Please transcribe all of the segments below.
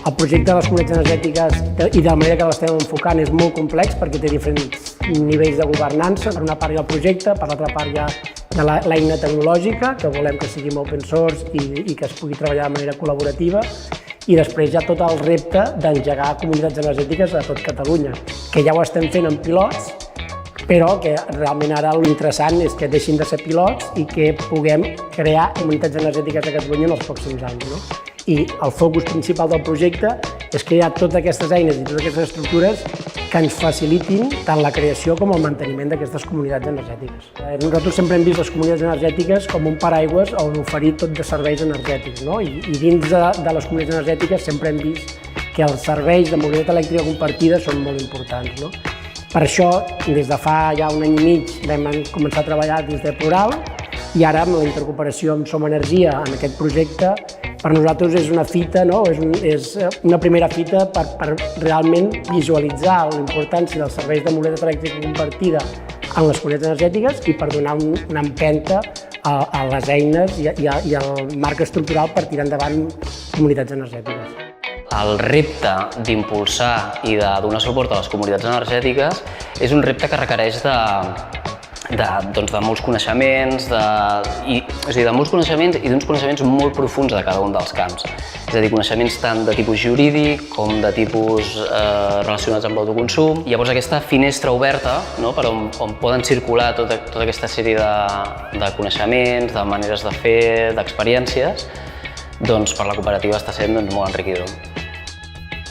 El projecte de les comunitats energètiques i de la manera que l'estem enfocant és molt complex perquè té diferents nivells de governança. Per una part hi ha el projecte, per l'altra part hi ha l'eina tecnològica, que volem que sigui open source i que es pugui treballar de manera col·laborativa, i després hi ha tot el repte d'engegar comunitats energètiques a tot Catalunya, que ja ho estem fent en pilots, però que realment ara l'interessant és que deixin de ser pilots i que puguem crear comunitats energètiques a Catalunya en els pròxims anys, no? I el focus principal del projecte és que hi ha totes aquestes eines i totes aquestes estructures que ens facilitin tant la creació com el manteniment d'aquestes comunitats energètiques. Nosaltres sempre hem vist les comunitats energètiques com un paraigües on oferir tot de serveis energètics, no? I dins de les comunitats energètiques sempre hem vist que els serveis de mobilitat elèctrica compartida són molt importants, no? Per això, des de fa ja un any i mig vam començar a treballar dins de Plural i ara amb la intercooperació amb Som Energia en aquest projecte per nosaltres és una fita, no? És una primera fita per realment visualitzar la importància dels serveis de mobilitat elèctrica compartida en les comunitats energètiques i per donar una empenta a les eines i al marc estructural per tirar endavant comunitats energètiques. El repte d'impulsar i de donar suport a les comunitats energètiques és un repte que requereix de molts coneixements, de molts coneixements i d'uns coneixements molt profunds de cada un dels camps. És a dir, coneixements tant de tipus jurídic com de tipus relacionats amb l'autoconsum. Llavors aquesta finestra oberta, no, per on poden circular tota aquesta sèrie de coneixements, de maneres de fer, d'experiències, doncs per la cooperativa està sent molt enriquidor.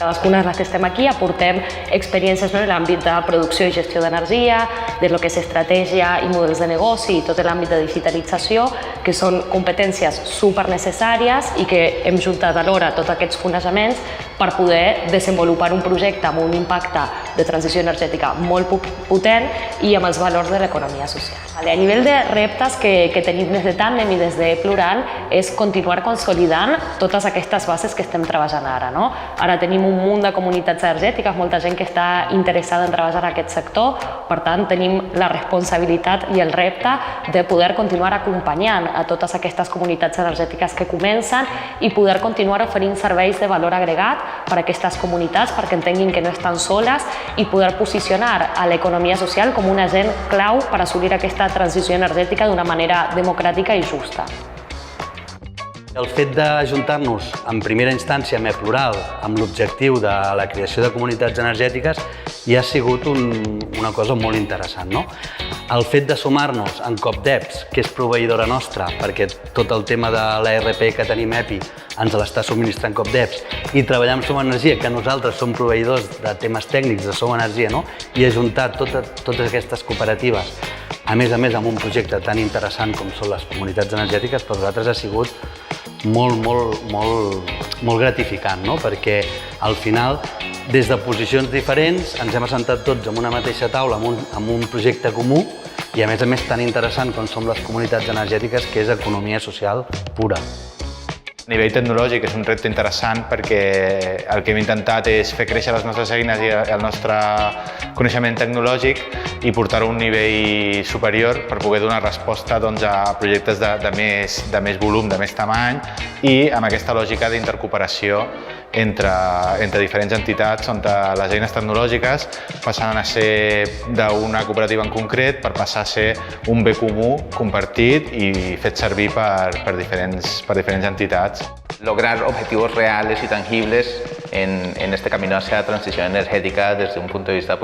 Cadascuna de les que estem aquí aportem experiències en l'àmbit de producció i gestió d'energia, de lo que és estratègia i models de negoci i tot l'àmbit de digitalització, que són competències supernecessàries i que hem juntat alhora tots aquests coneixements per poder desenvolupar un projecte amb un impacte de transició energètica molt potent i amb els valors de l'economia social. A nivell de reptes que tenim des de Tandem i des de Plural és continuar consolidant totes aquestes bases que estem treballant ara, no? Ara tenim un munt de comunitats energètiques, molta gent que està interessada en treballar en aquest sector, per tant tenim la responsabilitat i el repte de poder continuar acompanyant a totes aquestes comunitats energètiques que comencen i poder continuar oferint serveis de valor agregat per a aquestes comunitats perquè entenguin que no estan soles i poder posicionar a l'economia social com un agent clau per assolir aquesta transició energètica d'una manera democràtica i justa. El fet d'ajuntar-nos en primera instància amb Plural amb l'objectiu de la creació de comunitats energètiques ja ha sigut una cosa molt interessant, no? El fet de sumar-nos en CopDeps, que és proveïdora nostra, perquè tot el tema de l'ERP que tenim EPI ens l'està subministrant CopDeps, i treballar amb Som Energia, que nosaltres som proveïdors de temes tècnics de Som Energia, no? I ajuntar totes aquestes cooperatives, a més amb un projecte tan interessant com són les comunitats energètiques, per nosaltres ha sigut molt gratificant, no? Perquè al final, des de posicions diferents, ens hem assentat tots en una mateixa taula amb un projecte comú i a més tan interessant com són les comunitats energètiques, que és economia social pura. A nivell tecnològic és un repte interessant perquè el que hem intentat és fer créixer les nostres eines i el nostre coneixement tecnològic i portar-ho a un nivell superior per poder donar resposta a projectes de més volum, de més tamany i amb aquesta lògica d'intercooperació entre diferents entitats on les eines tecnològiques passen a ser d'una cooperativa en concret per passar a ser un bé comú compartit i fet servir per diferents entitats. Lograr objetivos reales y tangibles en este camino hacia la transición energética desde un punto de vista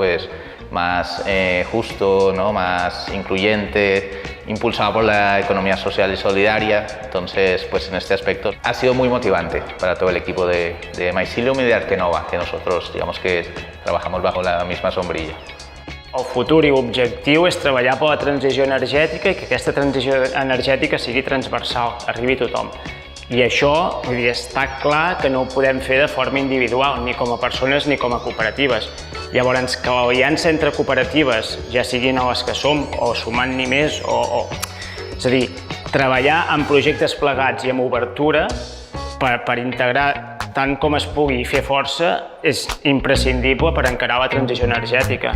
más justo, ¿no? Más incluyente, impulsado por la economía social y solidaria. Entonces, en este aspecto ha sido muy motivante para todo el equipo de Mycelium y de Artenova, que nosotros digamos que trabajamos bajo la misma sombrilla. El futur i l'objectiu és treballar per la transició energètica i que aquesta transició energètica sigui transversal, arribi a tothom. I això, està clar que no ho podem fer de forma individual, ni com a persones ni com a cooperatives. Llavors, que l'aliança entre cooperatives, ja siguin a les que som o sumant-n'hi més, és a dir, treballar en projectes plegats i amb obertura per integrar tant com es pugui i fer força és imprescindible per encarar la transició energètica.